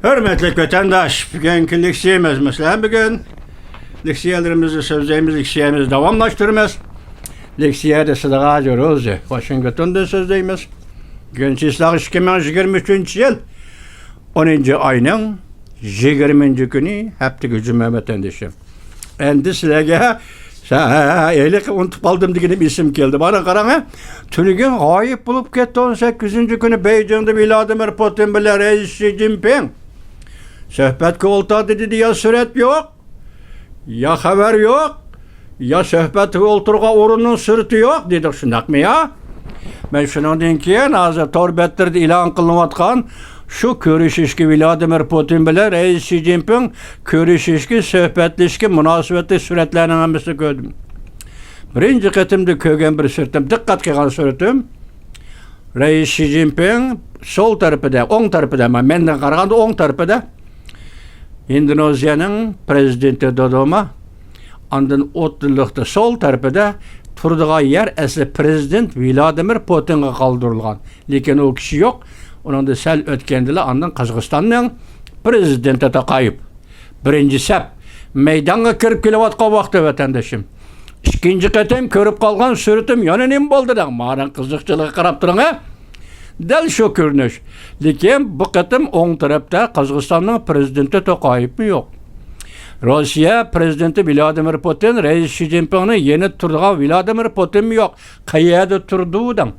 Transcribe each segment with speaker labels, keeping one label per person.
Speaker 1: Hürmetli vatandaş, bugünkü leksiyemiz mesela bugün leksiyelerimizi, sözlerimizi, leksiyemizi devamlaştırmaz. Leksiyede Sıdığa Corozi, Washington'da sözdeyimiz. Bugün Çislak 2023 yıl 10. ayının 20. günü hepti gücüm vatandaşım. Endi sizlerge elik unutup aldım diye bir isim geldi. Bana karana Tülgün gayip bulup gitti 18. günü Beijing'de Vladimir Putin bile Reis Xi Jinping. Söhbet koltuğa dedi ya süret yok, ya haber yok, ya söhbet koltuğa orunun sırtı yok dedik şundak mı ya? Ben şundan keyin hazır torbettirdi ilan kılınıyatkan şu körüşüşki Vladimir Putin bile Reis Xi Jinping körüşüşki, söhbetleşki, münasebetli süretlerinin hemisi gördüm. Birinci ketimde kögen bir sürtüm, dikkat kılan sürtüm. Reis Xi Jinping sol tarafıda, on tarafıda ama menden karaganda on tarafıda Endonezya'nın prezidenti Dodoma, andın otlulukta sol tarafıda turduğu yer esli prezident Vladimir Putin'e kaldırılgan. Lekin o kişi yok. Onun da sel ötkendiler andın Kazakstan'ın prezidenti de kayıp. Birinci sep meydana kirip kilovatqa vakti vatandaşım. İkinci ketim körüp kalgan sürütüm yanınem boldu da mağaran kızıkçılığı qarap durun ha. Del şu görünüş. Lekin bu ketim on tarafta Kazakstan'ın prezidenti de kayıp mı yok. Rusya prezidenti Vladimir Putin, Reis Xi Jinping'in yeni turduğu Vladimir Putin mi yok? Kayada turduğudan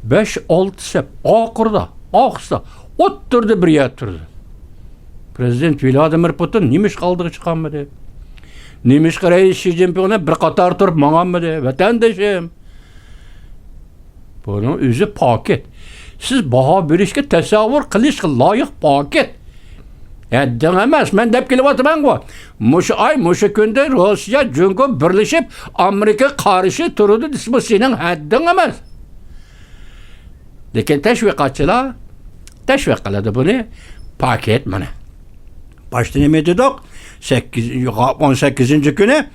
Speaker 1: 5-6 sep akırda, aksa oturdu bir yer turdu. Prezident Vladimir Putin nimiş kaldığı çıkanmadı. Nimiş Reis Xi Jinping'e bir katar turup mağanmadı. Vatandaşım. Bunun özü paket. Siz baha birişke tesavvur kılışkı layık paket. Eddin emas, men dep kelyapman go. Muşu ay, muşu günde Rusya, Cungo birleşip Amerika karşı turdu dismi senin haddin emas. Lekin teşvikatçılar teşvik kıldı bunu. Paket mana. Başta nima dedik? 18. günü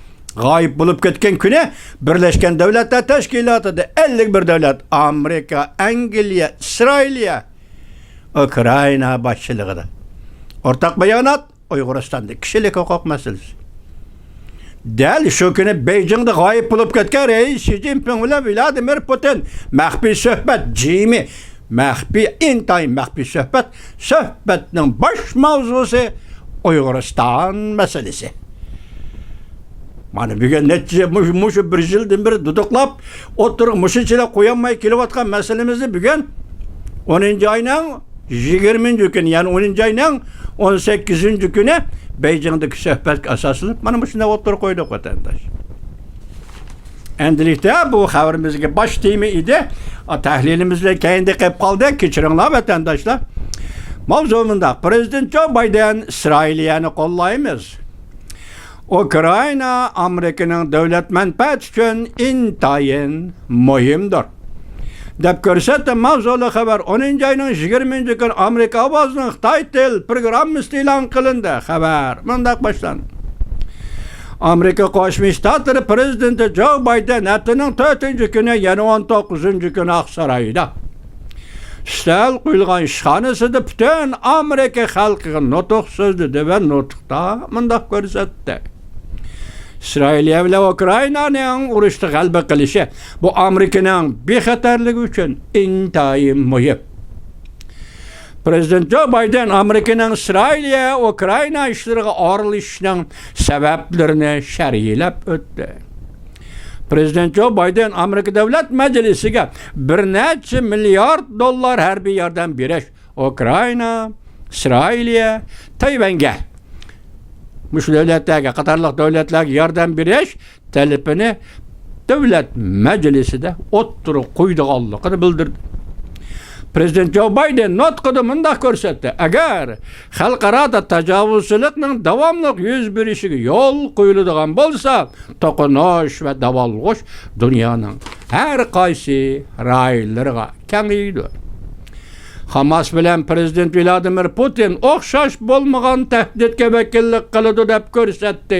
Speaker 1: gayip bulup ketken günü Birleşken Devletler Teşkilatı'da 51 devlet Amerika, Angliya, İsrailya, Ukrayna başçılığıda. Ortak beyanat Uyguristan'da kişilik hukuk meselesi. Del şu günü Beijing'de gayip bulup ketken Reis Xi Jinping ile Vladimir Putin mahfi söhbet cimi, mahfi intayın mahfi söhbet, söhbetinin baş mavzusu Uyguristan meselesi. Mana bugün netice muşu bir yıldan beri duduklap oturup muşu içine koyamayı kilovatkan meselemizi bugün 10. ayının 20. günü yani 10. ayının 18. günü Beijing'deki söhbet asasını mana muşuna oturup koyduk vatandaş. Endilikte bu haberimizde baş temi idi. Tahlilimizle kendi kayıp kaldı. Keçirinler vatandaşlar. Mavzumunda Prezident Joe Biden İsrailiyeni kollayımız. Ukrayna Amerika'nın devlet menfaat için intayin mühimdir. Dep görsettim mavzulu haber 10. ayının 20. gün Amerika avazının Xitay Tel programı ilan kılındı. Haber bundak başlandı. Amerika Qo'shma Shtatlari prezidenti Joe Biden haftaning 4. günü yani 19. günü Aqsaroyda Stal qo'yilgan ishxonasida butun Amerika xalqiga nutq so'zladi va nutqda bundoq ko'rsatdi. İsrailiya bilan Ukraynaning urushda g'alaba qilishi bu Amerikaning bexatarligi uchun intayin muhim. Prezident Joe Biden Amerikaning İsrailiya Ukrayna ishlariga arilishining sabablarini sharhlab o'tdi. Prezident Joe Biden Amerika Davlat Majlisiga bir necha milliard dollar harbiy yordam berish Ukrayna, İsrailiya, Tayvanga mushu davlatlarga qatorliq davlatlarga yordam berish talabini Davlat Majlisida o'ttirib qo'ydiganligini bildirdi. Prezident Joe Biden nutqida mundaq ko'rsatdi. Agar xalqaro tajovuzchilikning davomli yuz berishiga yo'l qo'yiladigan bo'lsa, to'qinish va davolg'ish dunyoning har qaysi raylariga kengaydi. Hamas bilan Prezident Vladimir Putin o'xshash bo'lmagan tahdidga vakillik qiladi deb ko'rsatdi.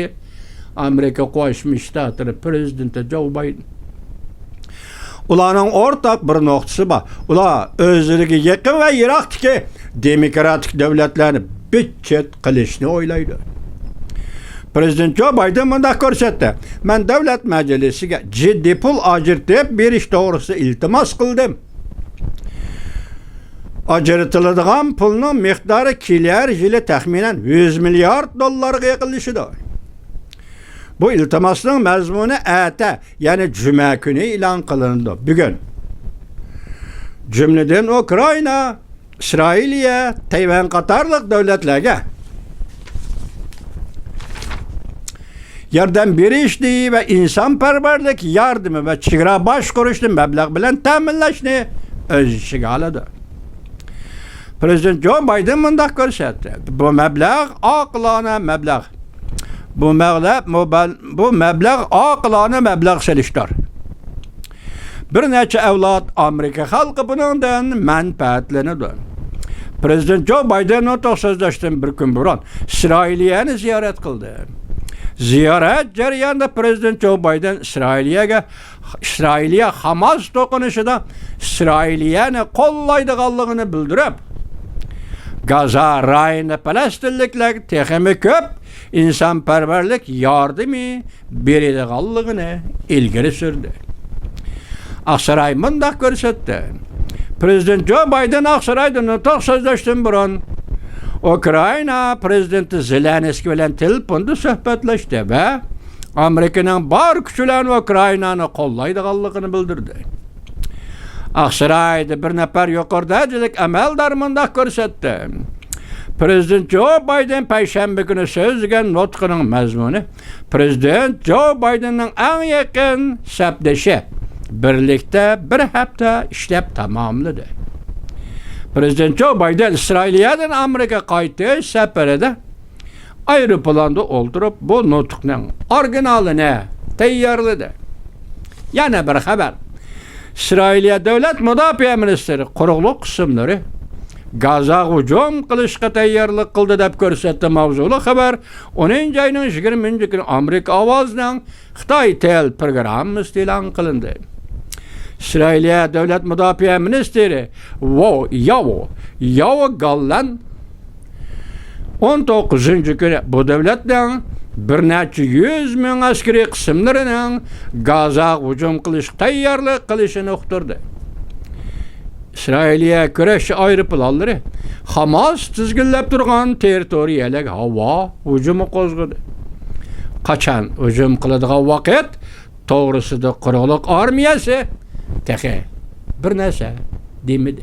Speaker 1: Amerika Qo'shma Shtatlari prezidenti Joe Biden. Ularning ortak bir noktası var. Ular özleriga yaqin va yiroqdagi demokratik davlatlarni bitchet qilishni o'ylaydi. Prezident Joe Biden bundaq ko'rsatdi. Men davlat majlisiga jiddiy pul ajratib berish to'g'risida iltimos qildim. Ajratiladigan pulning miqdori kelar yili taxminan 100 milliard dollarga yaqinlashadi. Bu iltimosning mazmuni ata, ya'ni juma kuni e'lon qilindi. Bugun jumladan Ukraina, Isroiliya, Tayvan qatorliq davlatlarga yordam berishni va insonparvarlik yordami va chegara boshqarishni mablag' bilan ta'minlashni o'z ichiga oladi. Prezident Joe Biden bundaq ko'rsatdi. Bu mablag' oqilona mablag'. Bu mablag' oqilona mablag' selishdir. Bir necha avlod Amerika xalqi bundan manfaatlanadi. Prezident Joe Biden 90'dan bir kun burun İsrailiyani ziyorat qildi. Ziyorat jarayonida Prezident Joe Biden İsrailiya Hamas to'qinishida İsrailiyani qo'llaydiganligini bildirib, Gaza rayonida falastinliklar texmi ko'p insonparvarlik yordami beradiganligini ilgari surdi. Aqsaray bundaq ko'rsatdi. Prezident Joe Biden Aqsarayda 90'dan burun Ukraina prezidenti Zelenskiy bilan telefonda suhbatlashdi va Amerikaning bor kuchi bilan Ukrainani qo'llaydiganligini bildirdi. Aqsarayda bir nafar yuqori darajalik amaldor bundaq ko'rsatdi. Prezident Joe Biden payshanba kuni so'zlagan nutqining mazmuni Prezident Joe Bidenning eng yaqin sabdashi birlikda bir hafta ishlab tamomladi. Prezident Joe Biden İsrailiyadan Amerika qaytish safarida aeroplanda o'ltirib bu nutqning originalini tayyorladi. Yana bir xabar. İsrailiya davlat mudofaa ministri quruqlik qismlari Gaza hujum qilishga tayyorlik qildi deb ko'rsatdi mavzuli xabar. 10-oyning 20-kuni Amerika ovozining Xitoy tel programmasi e'lon qilindi. İsrailiya davlat mudofaa ministri Yoav Gallant 19-kuni bu davlatning bir necha 100 ming askariy qismlarining Gaza hujum qilishga tayyorlik qilishini uqtirdi. İsrailiya kurashchi aeroplanlari Hamas tizginlab turgan territoriyalarga havo hujumi qo'zg'adi. Qachon hujum qiladigan vaqt to'g'risida quruqlik armiyasi bir narsa demadi.